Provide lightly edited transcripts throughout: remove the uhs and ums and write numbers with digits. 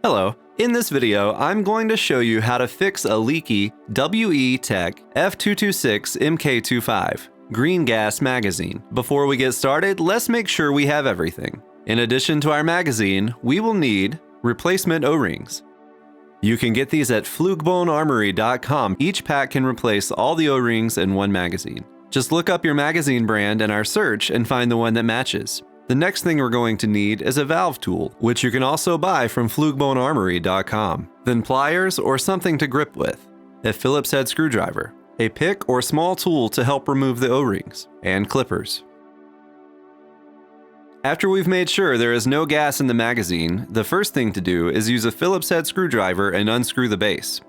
Hello. In this video, I'm going to show you how to fix a leaky WE Tech F226 MK25 green gas magazine. Before we get started, let's make sure we have everything. In addition to our magazine, we will need replacement O-rings. You can get these at flugebonearmory.com. Each pack can replace all the O-rings in one magazine. Just look up your magazine brand in our search and find the one that matches. The next thing we're going to need is a valve tool, which you can also buy from flugebonearmory.com. Then pliers or something to grip with, a Phillips head screwdriver, a pick or small tool to help remove the O-rings, and clippers. After we've made sure there is no gas in the magazine, the first thing to do is use a Phillips head screwdriver and unscrew the base.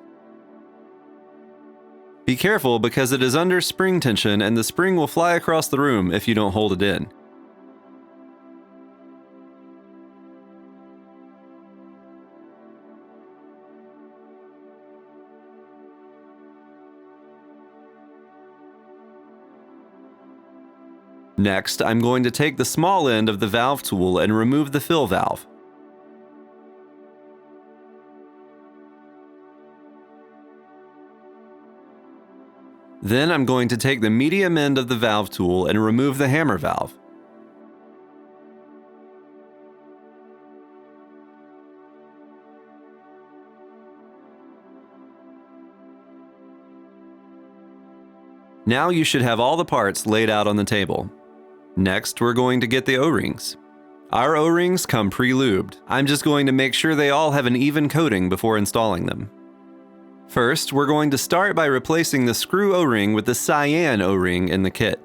Be careful because it is under spring tension and the spring will fly across the room if you don't hold it in. Next, I'm going to take the small end of the valve tool and remove the fill valve. Then I'm going to take the medium end of the valve tool and remove the hammer valve. Now you should have all the parts laid out on the table. Next, we're going to get the O-rings. Our O-rings come pre-lubed. I'm just going to make sure they all have an even coating before installing them. First, we're going to start by replacing the screw O-ring with the cyan O-ring in the kit.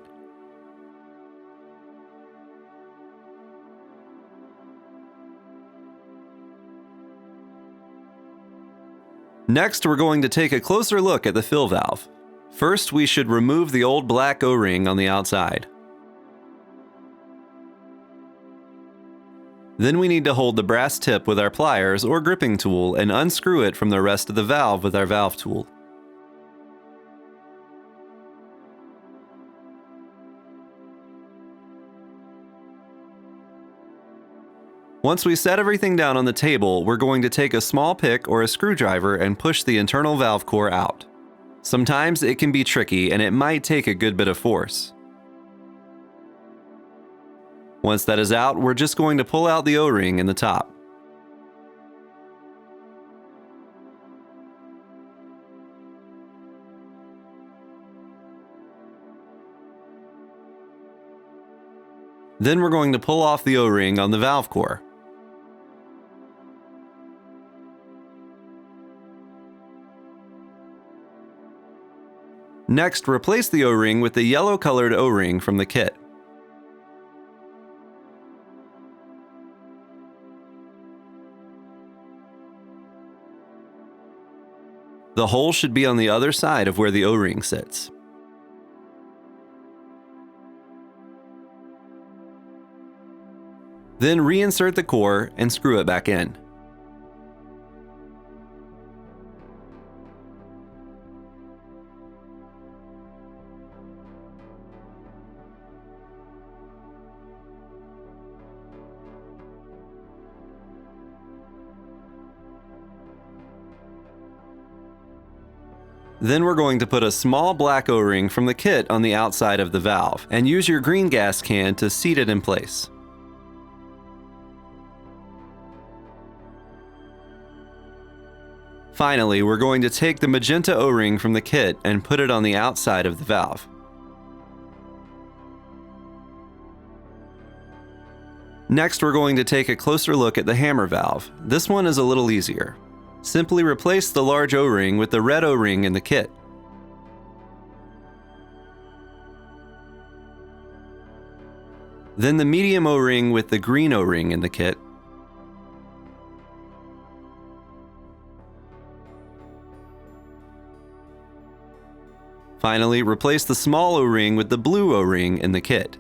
Next, we're going to take a closer look at the fill valve. First, we should remove the old black O-ring on the outside. Then we need to hold the brass tip with our pliers or gripping tool and unscrew it from the rest of the valve with our valve tool. Once we set everything down on the table, we're going to take a small pick or a screwdriver and push the internal valve core out. Sometimes it can be tricky and it might take a good bit of force. Once that is out, we're just going to pull out the O-ring in the top. Then we're going to pull off the O-ring on the valve core. Next, replace the O-ring with the yellow-colored O-ring from the kit. The hole should be on the other side of where the O-ring sits. Then reinsert the core and screw it back in. Then we're going to put a small black O-ring from the kit on the outside of the valve and use your green gas can to seat it in place. Finally, we're going to take the magenta O-ring from the kit and put it on the outside of the valve. Next, we're going to take a closer look at the hammer valve. This one is a little easier. Simply replace the large O-ring with the red O-ring in the kit. Then the medium O-ring with the green O-ring in the kit. Finally, replace the small O-ring with the blue O-ring in the kit.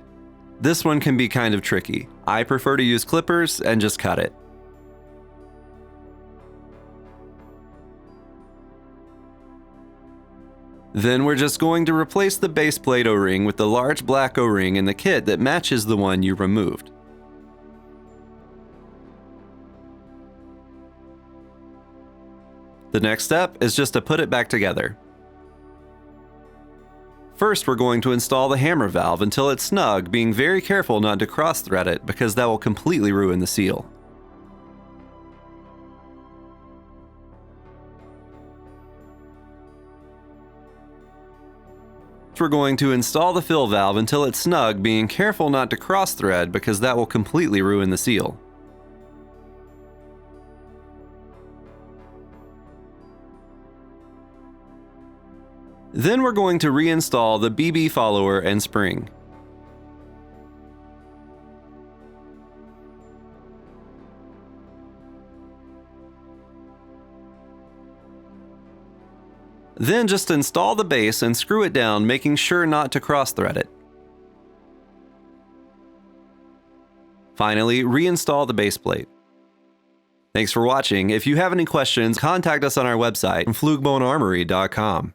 This one can be kind of tricky. I prefer to use clippers and just cut it. Then we're just going to replace the base plate O-ring with the large black O-ring in the kit that matches the one you removed. The next step is just to put it back together. First, we're going to install the hammer valve until it's snug, being very careful not to cross-thread it because that will completely ruin the seal. We're going to install the fill valve until it's snug, being careful not to cross-thread because that will completely ruin the seal. Then we're going to reinstall the BB follower and spring. Then just install the base and screw it down, making sure not to cross-thread it. Finally, reinstall the base plate. Thanks for watching. If you have any questions, contact us on our website, flugbonearmory.com.